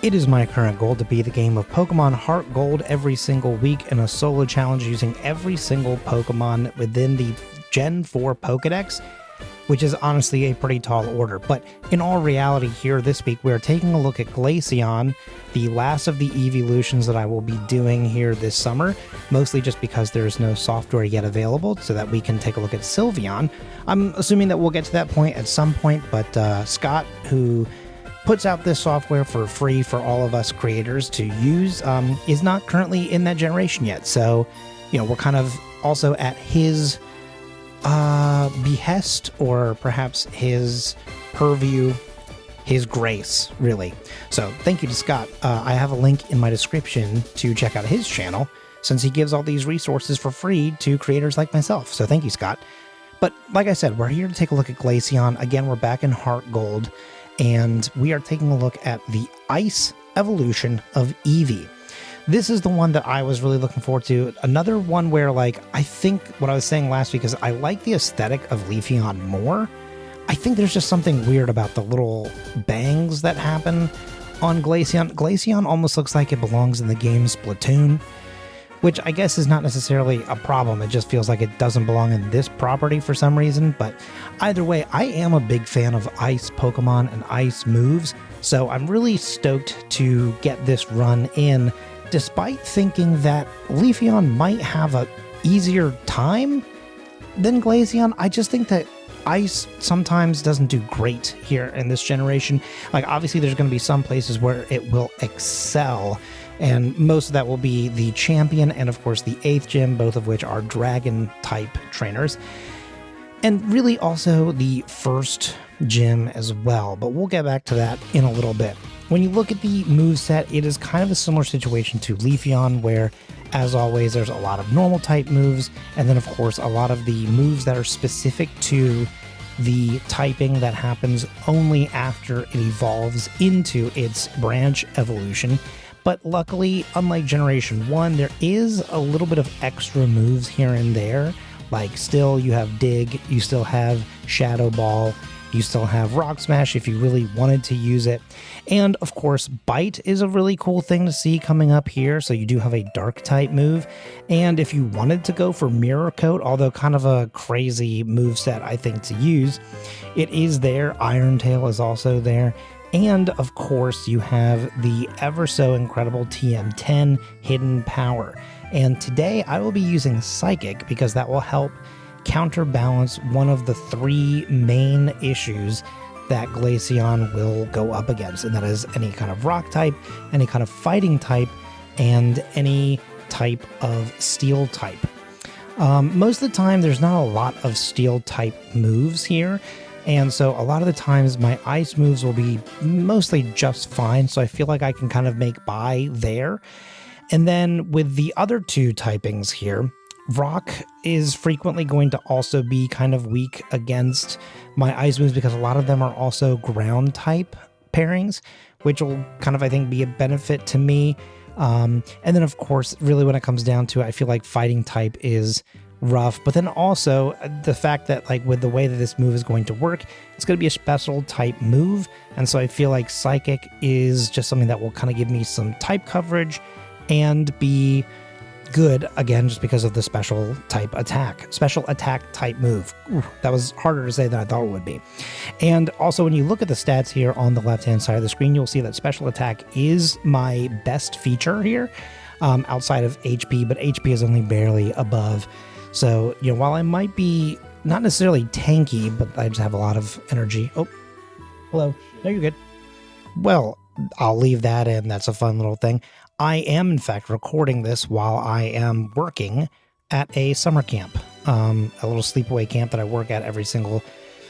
It is my current goal to beat the game of Pokemon HeartGold every single week in a solo challenge using every single Pokemon within the Gen 4 Pokedex, which is honestly a pretty tall order. But in all reality here this week, we're taking a look at Glaceon, the last of the evolutions that I will be doing here this summer, mostly just because there's no software yet available so that we can take a look at Sylveon. I'm assuming that we'll get to that point at some point, but Scott, who puts out this software for free for all of us creators to use, is not currently in that generation yet. So, you know, we're kind of also at his behest, or perhaps his purview, his grace, really. So thank you to Scott. I have a link in my description to check out his channel, since he gives all these resources for free to creators like myself. So thank you, Scott. But like I said, we're here to take a look at Glaceon. Again, we're back in HeartGold, and we are taking a look at the Ice evolution of Eevee. This is the one that I was really looking forward to. Another one where, like, I think what I was saying last week is I like the aesthetic of Leafeon more. I think there's just something weird about the little bangs that happen on Glaceon. Glaceon almost looks like it belongs in the game Splatoon, which I guess is not necessarily a problem. It just feels like it doesn't belong in this property for some reason. But either way, I am a big fan of ice Pokemon and ice moves, so I'm really stoked to get this run in, despite thinking that Leafeon might have a easier time than Glaceon. I just think that ice sometimes doesn't do great here in this generation. Like, obviously there's going to be some places where it will excel, and most of that will be the champion and of course the 8th gym, both of which are dragon type trainers, and really also the first gym as well, but we'll get back to that in a little bit. When you look at the moveset, it is kind of a similar situation to Leafeon, where, as always, there's a lot of normal type moves, and then of course a lot of the moves that are specific to the typing that happens only after it evolves into its branch evolution. But luckily, unlike Generation 1, there is a little bit of extra moves here and there. Like, still you have Dig, you still have Shadow Ball, you still have Rock Smash if you really wanted to use it. And of course, Bite is a really cool thing to see coming up here. So you do have a dark type move. And if you wanted to go for Mirror Coat, although kind of a crazy moveset I think to use, it is there. Iron Tail is also there. And of course, you have the ever so incredible TM10 Hidden Power. And today I will be using Psychic because that will help counterbalance one of the 3 main issues that Glaceon will go up against, and that is any kind of rock type, any kind of fighting type, and any type of steel type. Most of the time there's not a lot of steel type moves here, and so a lot of the times my ice moves will be mostly just fine, so I feel like I can kind of make by there. And then with the other 2 typings here, Rock is frequently going to also be kind of weak against my ice moves because a lot of them are also ground type pairings, which will kind of, I think, be a benefit to me. And then of course, really when it comes down to it, I feel like fighting type is rough, but then also the fact that, like, with the way that this move is going to work, it's going to be a special type move. And so I feel like Psychic is just something that will kind of give me some type coverage and be good, again, just because of the special attack type move. Ooh, that was harder to say than I thought it would be. And also, when you look at the stats here on the left hand side of the screen, you'll see that special attack is my best feature here, outside of HP, but HP is only barely above. So, you know, while I might be not necessarily tanky, but I just have a lot of energy. Oh, hello. No, you're good. Well, I'll leave that in. That's a fun little thing. I am, in fact, recording this while I am working at a summer camp, a little sleepaway camp that I work at every single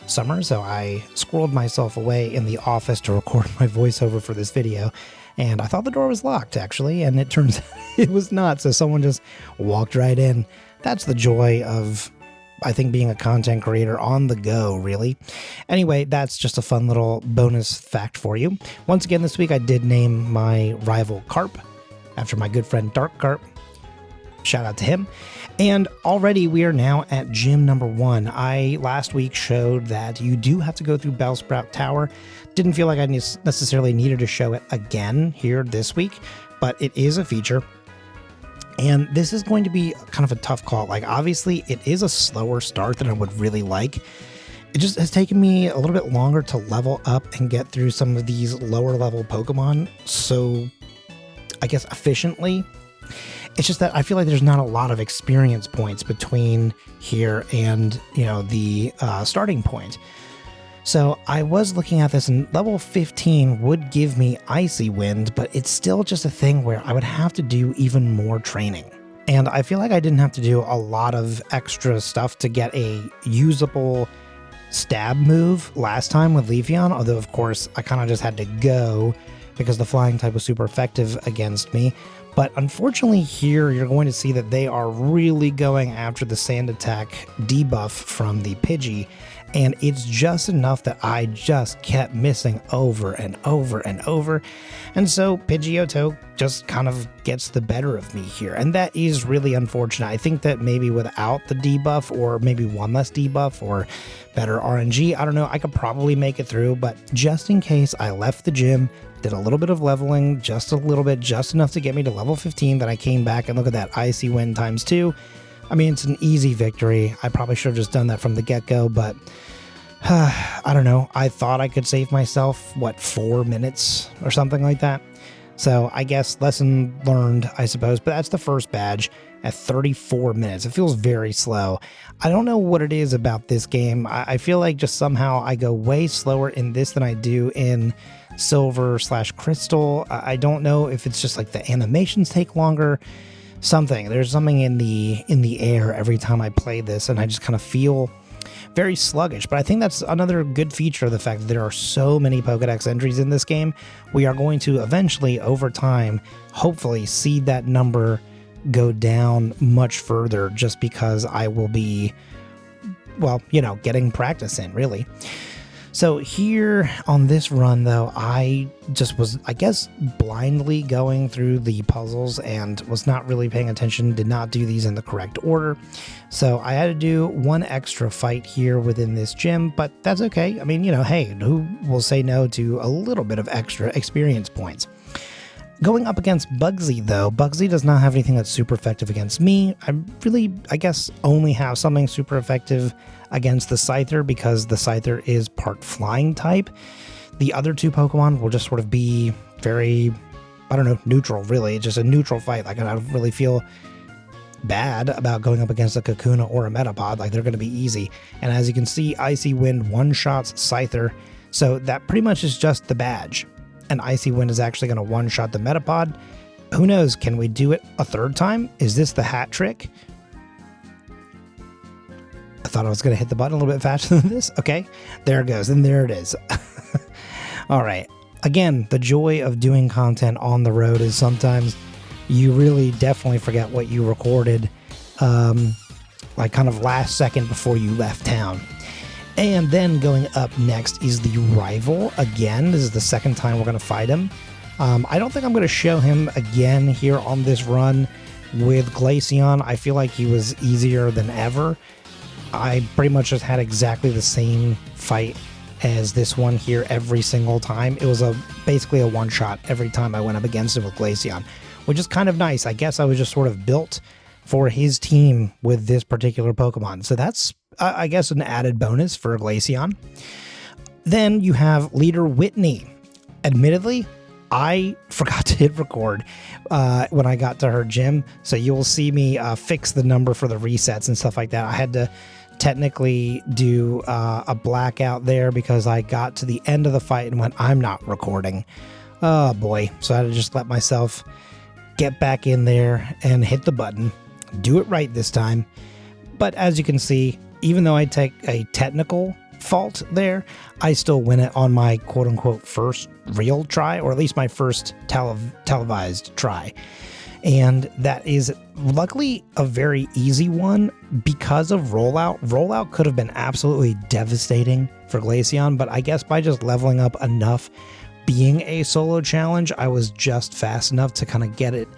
summer. So I squirreled myself away in the office to record my voiceover for this video. And I thought the door was locked, actually, and it turns out it was not. So someone just walked right in. That's the joy of, I think, being a content creator on the go, really. Anyway, that's just a fun little bonus fact for you. Once again, this week I did name my rival Carp after my good friend Dark Carp. shout out to him. And already we are now at gym number 1. I last week showed that you do have to go through Bellsprout Tower. Didn't feel like I necessarily needed to show it again here this week, but it is a feature. And this is going to be kind of a tough call. Like, obviously, it is a slower start than I would really like. It just has taken me a little bit longer to level up and get through some of these lower level Pokemon so, I guess, efficiently. It's just that I feel like there's not a lot of experience points between here and, the starting point. So I was looking at this, and level 15 would give me Icy Wind, but it's still just a thing where I would have to do even more training. And I feel like I didn't have to do a lot of extra stuff to get a usable stab move last time with Glaceon, although of course I kind of just had to go because the flying type was super effective against me. But unfortunately here you're going to see that they are really going after the sand attack debuff from the Pidgey, and it's just enough that I just kept missing over and over and over. And so Pidgeotto just kind of gets the better of me here. And that is really unfortunate. I think that maybe without the debuff, or maybe one less debuff, or better RNG, I don't know, I could probably make it through. But just in case, I left the gym, did a little bit of leveling, just a little bit, just enough to get me to level 15, that I came back and look at that Icy Wind ×2. I mean, it's an easy victory. I probably should have just done that from the get-go, but I don't know. I thought I could save myself, 4 minutes or something like that. So I guess lesson learned, I suppose. But that's the first badge at 34 minutes. It feels very slow. I don't know what it is about this game. I feel like just somehow I go way slower in this than I do in Silver/Crystal. I don't know if it's just like the animations take longer. There's something in the air every time I play this, and I just kind of feel very sluggish. But I think that's another good feature of the fact that there are so many Pokedex entries in this game. We are going to eventually, over time, hopefully see that number go down much further, just because I will be, getting practice in, really. So here on this run, though, I just was, I guess, blindly going through the puzzles and was not really paying attention, did not do these in the correct order. So I had to do one extra fight here within this gym, but that's okay. I mean, hey, who will say no to a little bit of extra experience points? Going up against Bugsy, though, Bugsy does not have anything that's super effective against me. I guess, only have something super effective against the Scyther, because the Scyther is part flying type. The other two Pokemon will just sort of be very, neutral, really. It's just a neutral fight. Like, I don't really feel bad about going up against a Kakuna or a Metapod. Like, they're going to be easy. And as you can see, Icy Wind one-shots Scyther, so that pretty much is just the badge. And Icy Wind is actually going to one-shot the Metapod. Who knows? Can we do it a third time? Is this the hat trick? I thought I was going to hit the button a little bit faster than this. Okay, there it goes. And there it is. All right. Again, the joy of doing content on the road is sometimes you really definitely forget what you recorded, like kind of last second before you left town. And then going up next is the rival again. This is the second time we're going to fight him. I don't think I'm going to show him again here on this run with Glaceon. I feel like he was easier than ever. I pretty much just had exactly the same fight as this one here every single time. It was basically a one-shot every time I went up against him with Glaceon, which is kind of nice. I guess I was just sort of built for his team with this particular Pokemon. So that's, I guess, an added bonus for Glaceon. Then you have leader Whitney. Admittedly, I forgot to hit record when I got to her gym, so you will see me fix the number for the resets and stuff like that. I had to technically do a blackout there because I got to the end of the fight and went, I'm not recording. Oh boy. So I had to just let myself get back in there and hit the button. Do it right this time. But as you can see, even though I take a technical fault there, I still win it on my quote-unquote first real try, or at least my first televised try. And that is luckily a very easy one because of rollout. Rollout could have been absolutely devastating for Glaceon, but I guess by just leveling up enough, being a solo challenge, I was just fast enough to kind of get it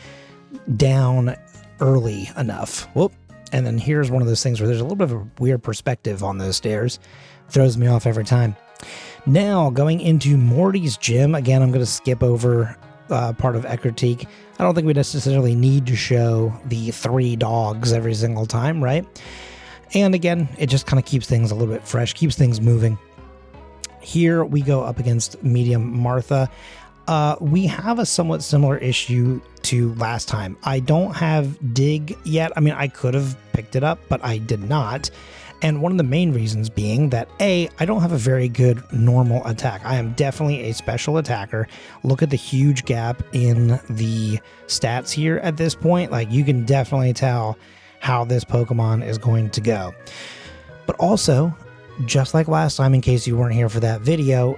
down early enough. Whoop. And then here's one of those things where there's a little bit of a weird perspective on those stairs. Throws me off every time. Now, going into Morty's gym. Again, I'm going to skip over part of Eckertique. I don't think we necessarily need to show the 3 dogs every single time, right? And again, it just kind of keeps things a little bit fresh, keeps things moving. Here we go up against Medium Martha. We have a somewhat similar issue to last time. I don't have Dig yet. I mean, I could have picked it up, but I did not. And one of the main reasons being that I don't have a very good normal attack. I am definitely a special attacker. Look at the huge gap in the stats here at this point. Like, you can definitely tell how this Pokemon is going to go. But also, just like last time, in case you weren't here for that video,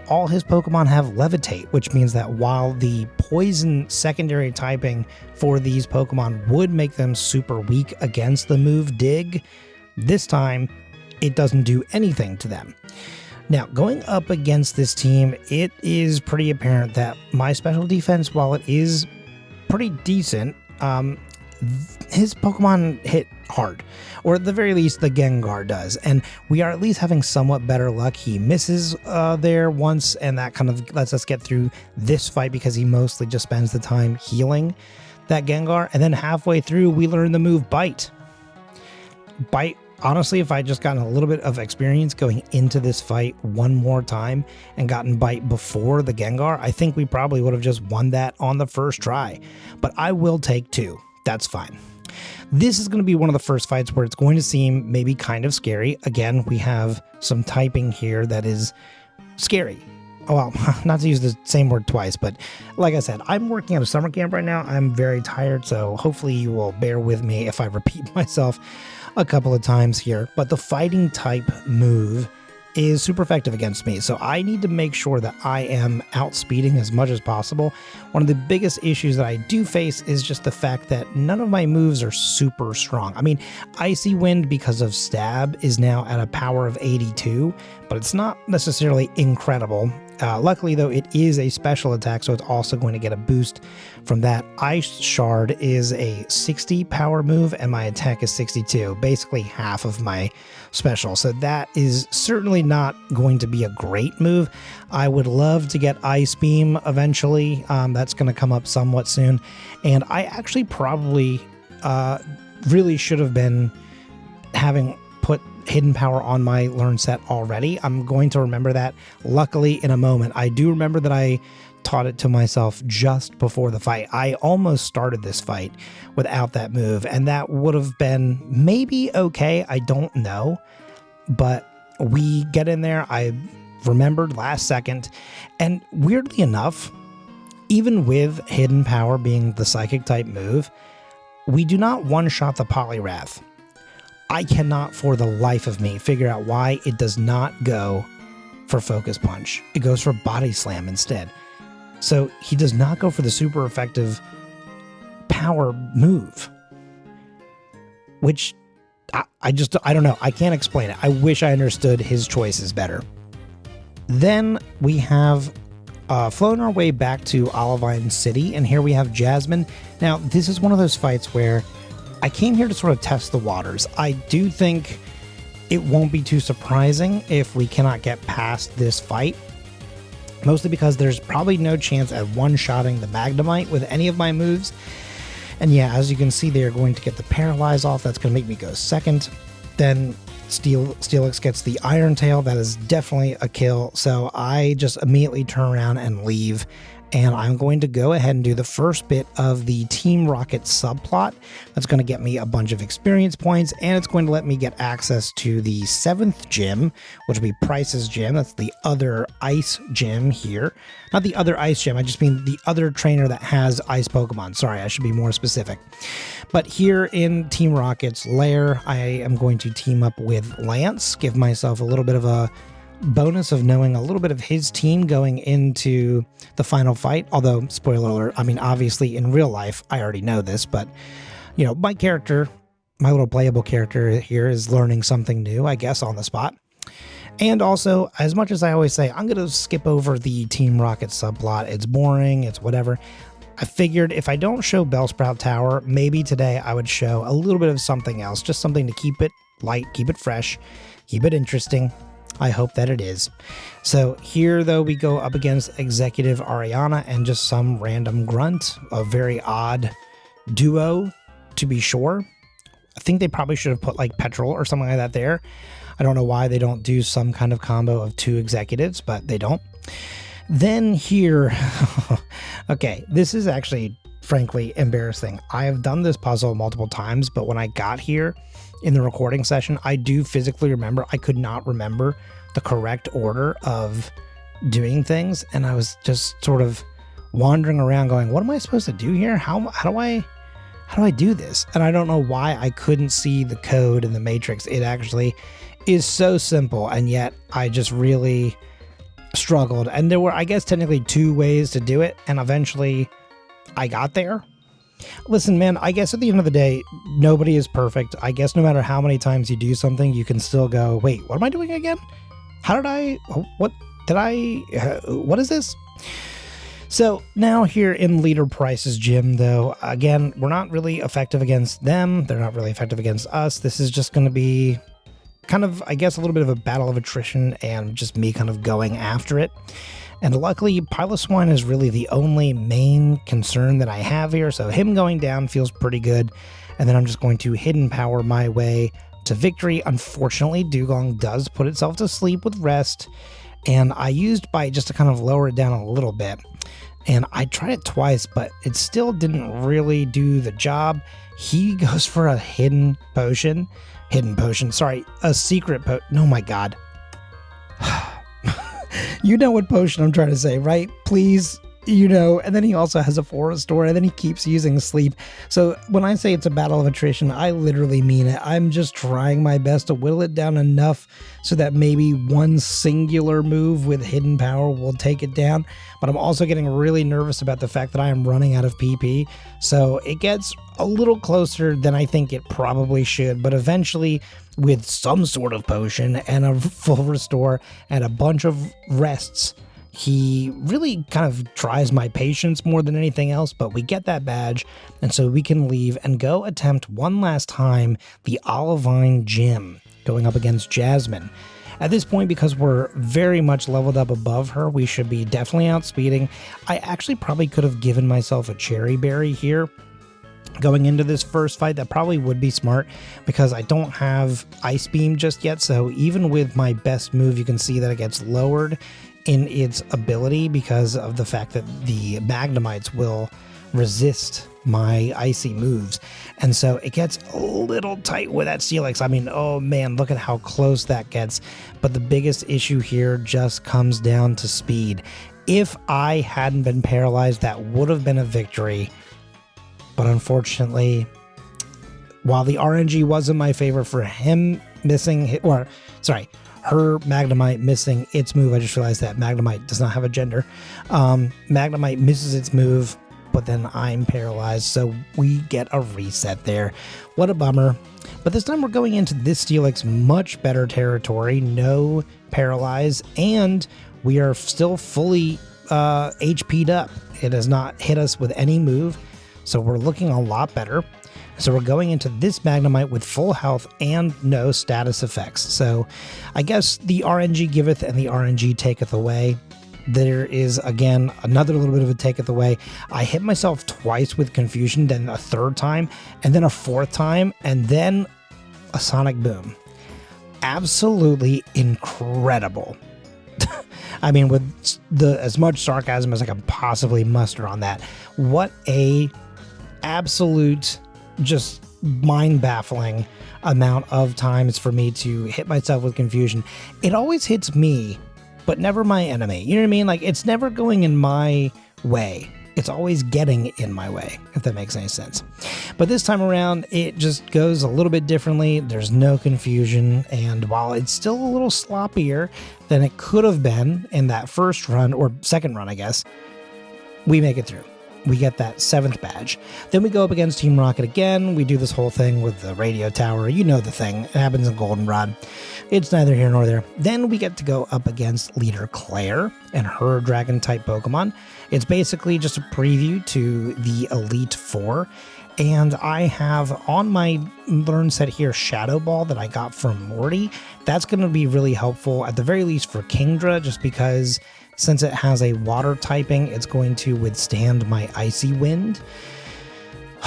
all his Pokemon have Levitate, which means that while the poison secondary typing for these Pokemon would make them super weak against the move Dig, this time it doesn't do anything to them. Now, going up against this team, it is pretty apparent that my special defense, while it is pretty decent, his Pokemon hit hard, or at the very least the Gengar does, and we are at least having somewhat better luck. He misses there once, and that kind of lets us get through this fight because he mostly just spends the time healing that Gengar, and then halfway through we learn the move Bite. Bite, honestly, if I just gotten a little bit of experience going into this fight one more time and gotten Bite before the Gengar, I think we probably would have just won that on the first try, but I will take 2. That's fine. This is going to be one of the first fights where it's going to seem maybe kind of scary. Again, we have some typing here that is scary. Well, not to use the same word twice, but like I said, I'm working at a summer camp right now. I'm very tired, so hopefully you will bear with me if I repeat myself a couple of times here. But the fighting type move is super effective against me, so I need to make sure that I am outspeeding as much as possible. One of the biggest issues that I do face is just the fact that none of my moves are super strong. I mean, Icy Wind, because of Stab, is now at a power of 82, but it's not necessarily incredible. Luckily, though, it is a special attack, so it's also going to get a boost from that. Ice Shard is a 60 power move, and my attack is 62, basically half of my special. So that is certainly not going to be a great move. I would love to get Ice Beam eventually. That's going to come up somewhat soon. And I actually probably really should have been having put Hidden Power on my learn set already. I'm going to remember that, luckily, in a moment. I do remember that I taught it to myself just before the fight. I almost started this fight without that move, and that would have been maybe okay. I don't know, but we get in there. I remembered last second, and weirdly enough, even with Hidden Power being the psychic type move, we do not one-shot the Poliwrath. I cannot for the life of me figure out why it does not go for Focus Punch. It goes for Body Slam instead. So he does not go for the super effective power move, which I don't know. I can't explain it. I wish I understood his choices better. Then we have flown our way back to Olivine City, and here we have Jasmine. Now, this is one of those fights where I came here to sort of test the waters. I do think it won't be too surprising if we cannot get past this fight, mostly because there's probably no chance at one-shotting the Magnemite with any of my moves. And yeah, as you can see, they're going to get the Paralyze off. That's going to make me go second. Then Steelix gets the Iron Tail. That is definitely a kill. So I just immediately turn around and leave. And I'm going to go ahead and do the first bit of the Team Rocket subplot. That's going to get me a bunch of experience points, and it's going to let me get access to the 7th gym, which will be Pryce's gym. That's the other ice gym here. Not the other ice gym, I just mean the other trainer that has ice Pokemon. Sorry, I should be more specific. But here in Team Rocket's lair, I am going to team up with Lance, give myself a little bit of a bonus of knowing a little bit of his team going into the final fight. Although, spoiler alert, I mean, obviously in real life, I already know this, but you know, my character, my little playable character here is learning something new, I guess, on the spot. And also, as much as I always say, I'm going to skip over the Team Rocket subplot. It's boring, it's whatever. I figured if I don't show Bellsprout Tower, maybe today I would show a little bit of something else, just something to keep it light, keep it fresh, keep it interesting. I hope that it is. So here, though, we go up against Executive Ariana and just some random grunt, a very odd duo, to be sure. I think they probably should have put like Petrol or something like that there. I don't know why they don't do some kind of combo of 2 executives, but they don't. Then here, okay, this is actually, frankly, embarrassing. I have done this puzzle multiple times, but when I got here in the recording session, I do physically remember, I could not remember the correct order of doing things, and I was just sort of wandering around going, what am I supposed to do here? How do I do this? And I don't know why I couldn't see the code in the matrix. It actually is so simple, and yet I just really struggled. And there were, I guess, technically 2 ways to do it, and eventually I got there. Listen, man, I guess at the end of the day, nobody is perfect. I guess no matter how many times you do something, you can still go, wait, what am I doing again? What is this? So now here in Leader Pryce's gym, though, again, we're not really effective against them. They're not really effective against us. This is just going to be kind of, I guess, a little bit of a battle of attrition and just me kind of going after it. And luckily, Piloswine is really the only main concern that I have here, so him going down feels pretty good. And then I'm just going to Hidden Power my way to victory. Unfortunately, Dugong does put itself to sleep with rest, and I used Bite just to kind of lower it down a little bit. And I tried it twice, but it still didn't really do the job. He goes for a hidden potion, sorry, a secret potion. Oh my god. You know what potion I'm trying to say, right? Please, you know. And then he also has a 4 restore, and then he keeps using sleep. So when I say it's a battle of attrition, I literally mean it. I'm just trying my best to whittle it down enough so that maybe one singular move with hidden power will take it down. But I'm also getting really nervous about the fact that I am running out of PP. So it gets a little closer than I think it probably should. But eventually, with some sort of potion and a full restore and a bunch of rests, he really kind of tries my patience more than anything else, but we get that badge, and so we can leave and go attempt one last time the Olivine Gym, going up against Jasmine. At this point, because we're very much leveled up above her, we should be definitely outspeeding. I actually probably could have given myself a Cherry Berry here going into this first fight. That probably would be smart because I don't have Ice Beam just yet, so even with my best move, you can see that it gets lowered in its ability because of the fact that the Magnemites will resist my icy moves. And so it gets a little tight with that Steelix. I mean, oh man, look at how close that gets. But the biggest issue here just comes down to speed. If I hadn't been paralyzed, that would have been a victory. But unfortunately, while the RNG was in my favor for him missing, her Magnemite missing its move. I just realized that Magnemite does not have a gender. Magnemite misses its move, but then I'm paralyzed, so we get a reset there. What a bummer. But this time we're going into this Steelix much better territory. No paralyze, and we are still fully HP'd up. It has not hit us with any move, so we're looking a lot better. So we're going into this Magnemite with full health and no status effects. So I guess the RNG giveth and the RNG taketh away. There is, again, another little bit of a taketh away. I hit myself twice with confusion, then a third time, and then a fourth time, and then a Sonic Boom. Absolutely incredible. I mean, with as much sarcasm as I can possibly muster on that. What a absolute, just mind-baffling amount of times for me to hit myself with confusion. It always hits me, but never my enemy. You know what I mean? Like, it's never going in my way. It's always getting in my way, if that makes any sense. But this time around, it just goes a little bit differently. There's no confusion, and while it's still a little sloppier than it could have been in that first run, or second run, I guess, we make it through. we get that 7th badge. Then we go up against Team Rocket again. We do this whole thing with the radio tower. You know the thing. It happens in Goldenrod. It's neither here nor there. Then we get to go up against Leader Clair and her Dragon-type Pokemon. It's basically just a preview to the Elite Four. And I have on my learn set here Shadow Ball that I got from Morty. That's going to be really helpful, at the very least for Kingdra, just because since it has a water typing, it's going to withstand my Icy Wind.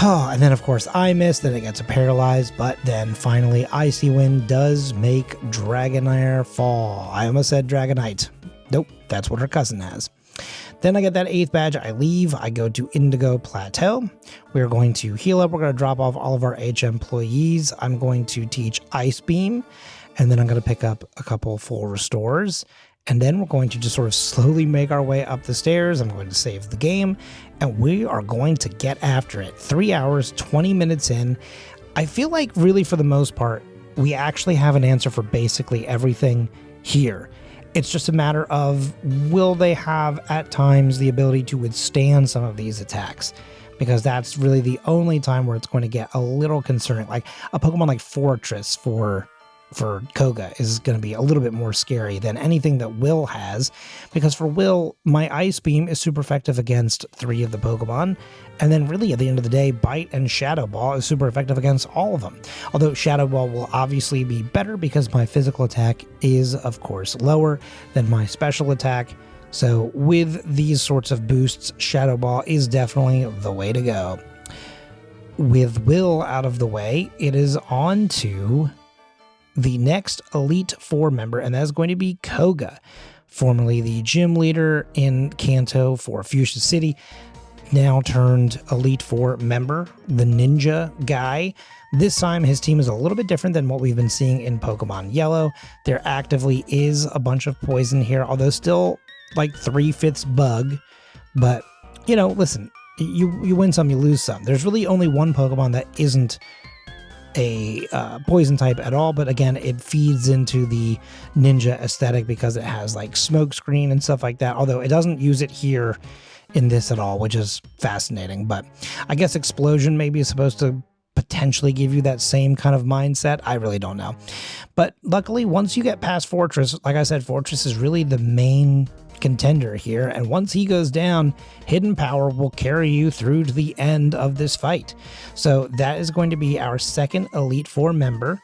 Oh, and then of course I miss, then it gets a Paralyzed, but then finally Icy Wind does make Dragonair fall. I almost said Dragonite. Nope, that's what her cousin has. Then I get that 8th badge, I leave, I go to Indigo Plateau. We're going to heal up, we're going to drop off all of our HM employees. I'm going to teach Ice Beam, and then I'm going to pick up a couple full restores. And then we're going to just sort of slowly make our way up the stairs. I'm going to save the game, and we are going to get after it. 3 hours, 20 minutes in. I feel like really for the most part, we actually have an answer for basically everything here. It's just a matter of, will they have at times the ability to withstand some of these attacks? Because that's really the only time where it's going to get a little concerning. Like a Pokemon like Fortress for Koga is going to be a little bit more scary than anything that Will has, because for Will, my Ice Beam is super effective against 3 of the Pokemon, and then really at the end of the day, Bite and Shadow Ball is super effective against all of them. Although Shadow Ball will obviously be better because my physical attack is, of course, lower than my special attack. So with these sorts of boosts, Shadow Ball is definitely the way to go. With Will out of the way, it is on to the next Elite Four member, and that is going to be Koga, formerly the gym leader in Kanto for Fuchsia City, now turned Elite Four member, the ninja guy. This time his team is a little bit different than what we've been seeing in Pokemon Yellow. There actively is a bunch of poison here, although still like 3/5 bug. But, you know, listen, you win some, you lose some. There's really only one Pokemon that isn't a poison type at all, but again, it feeds into the ninja aesthetic because it has like smoke screen and stuff like that, although it doesn't use it here in this at all, which is fascinating. But I guess Explosion maybe is supposed to potentially give you that same kind of mindset. I really don't know. But luckily, once you get past Fortress, like I said, Fortress is really the main contender here, and once he goes down, Hidden Power will carry you through to the end of this fight. So that is going to be our second Elite Four member,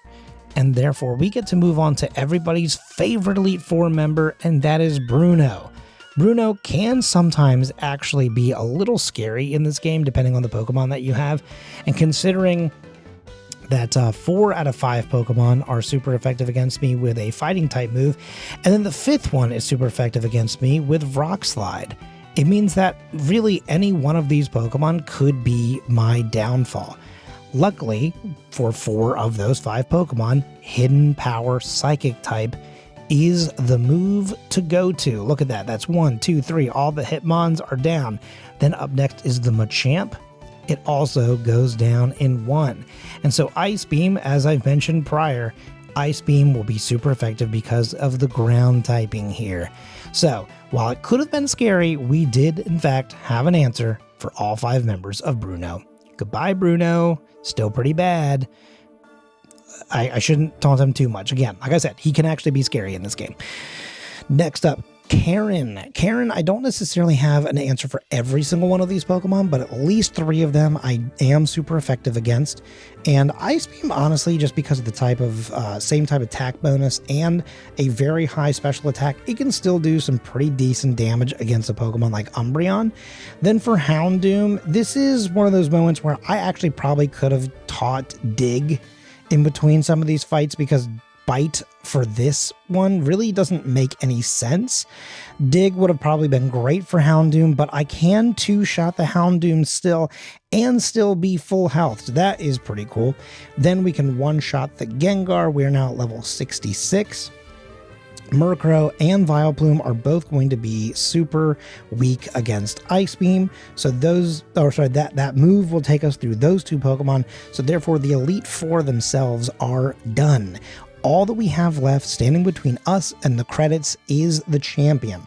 and therefore we get to move on to everybody's favorite Elite Four member, and that is Bruno. Bruno can sometimes actually be a little scary in this game, depending on the Pokemon that you have, and considering that 4 out of 5 Pokemon are super effective against me with a fighting type move, and then the 5th one is super effective against me with Rock Slide. It means that really any one of these Pokemon could be my downfall. Luckily, for 4 of those 5 Pokemon, Hidden Power Psychic type is the move to go to. Look at that. That's 1, 2, 3. All the Hitmons are down. Then up next is the Machamp. It also goes down in 1. And so Ice Beam, as I've mentioned prior, Ice Beam will be super effective because of the ground typing here. So while it could have been scary, we did in fact have an answer for all 5 members of Bruno. Goodbye, Bruno. Still pretty bad. I shouldn't taunt him too much. Again, like I said, he can actually be scary in this game. Next up, Karen. Karen, I don't necessarily have an answer for every single one of these Pokemon, but at least 3 of them I am super effective against. And Ice Beam, honestly, just because of the type of same type attack bonus and a very high special attack, it can still do some pretty decent damage against a Pokemon like Umbreon. Then for Houndoom, this is one of those moments where I actually probably could have taught Dig in between some of these fights, because Bite for this one really doesn't make any sense. Dig would have probably been great for Houndoom, but I can 2-shot the Houndoom still and still be full health. So that is pretty cool. Then we can 1-shot the Gengar. We're now at level 66. Murkrow and Vileplume are both going to be super weak against Ice Beam. So that move will take us through those 2 Pokemon. So therefore the Elite Four themselves are done. All that we have left standing between us and the credits is the champion.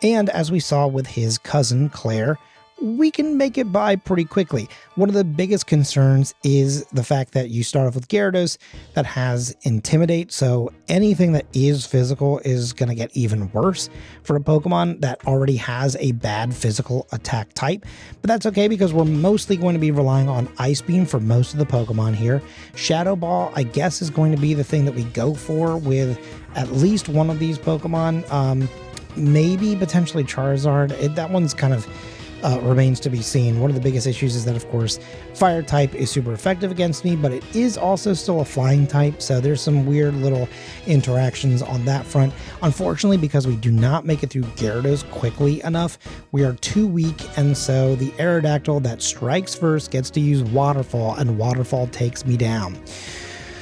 And as we saw with his cousin Claire, we can make it by pretty quickly. One of the biggest concerns is the fact that you start off with Gyarados that has Intimidate, so anything that is physical is going to get even worse for a Pokemon that already has a bad physical attack type. But that's okay because we're mostly going to be relying on Ice Beam for most of the Pokemon here. Shadow Ball, I guess, is going to be the thing that we go for with at least one of these Pokemon. Maybe potentially Charizard. That one's kind of remains to be seen. One of the biggest issues is that, of course, Fire type is super effective against me, but it is also still a Flying type, so there's some weird little interactions on that front. Unfortunately, because we do not make it through Gyarados quickly enough, we are too weak, and so the Aerodactyl that strikes first gets to use Waterfall, and Waterfall takes me down.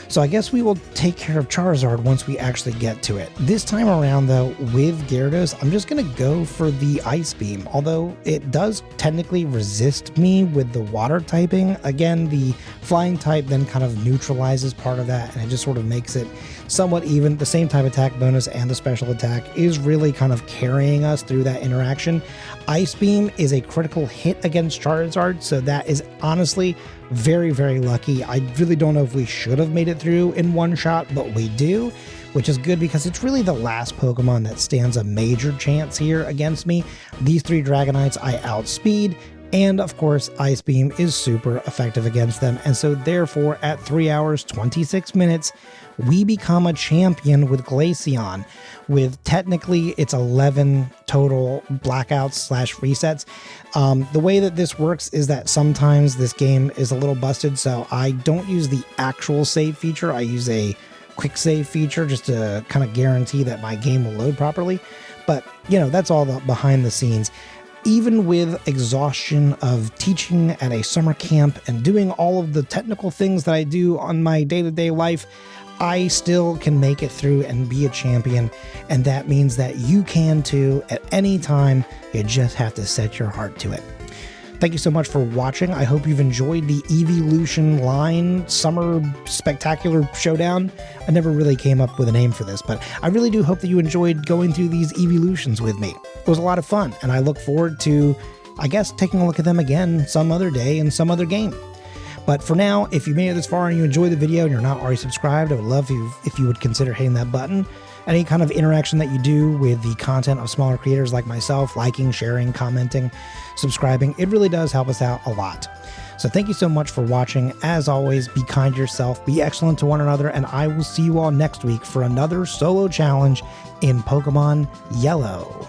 So I guess we will take care of Charizard once we actually get to it. This time around, though, with Gyarados, I'm just going to go for the Ice Beam, although it does technically resist me with the water typing. Again, the Flying type then kind of neutralizes part of that, and it just sort of makes it somewhat even. The same type attack bonus and the special attack is really kind of carrying us through that interaction. Ice Beam is a critical hit against Charizard, so that is honestly very, very lucky. I really don't know if we should have made it through in one shot, but we do, which is good because it's really the last Pokemon that stands a major chance here against me. These three Dragonites I outspeed, and of course Ice Beam is super effective against them, and so therefore at 3 hours 26 minutes we become a champion with Glaceon, with technically it's 11 total blackouts / resets. The way that this works is that sometimes this game is a little busted, so I don't use the actual save feature. I use a quick save feature just to kind of guarantee that my game will load properly. But, you know, that's all the behind the scenes. Even with exhaustion of teaching at a summer camp and doing all of the technical things that I do on my day-to-day life, I still can make it through and be a champion, and that means that you can too at any time. You just have to set your heart to it. Thank you so much for watching. I hope you've enjoyed the Eeveelution line Summer Spectacular Showdown. I never really came up with a name for this, but I really do hope that you enjoyed going through these Eeveelutions with me. It was a lot of fun, and I look forward to, I guess, taking a look at them again some other day in some other game. But for now, if you made it this far and you enjoyed the video and you're not already subscribed, I would love if you would consider hitting that button. Any kind of interaction that you do with the content of smaller creators like myself, liking, sharing, commenting, subscribing, it really does help us out a lot. So thank you so much for watching. As always, be kind to yourself, be excellent to one another, and I will see you all next week for another solo challenge in Pokemon Yellow.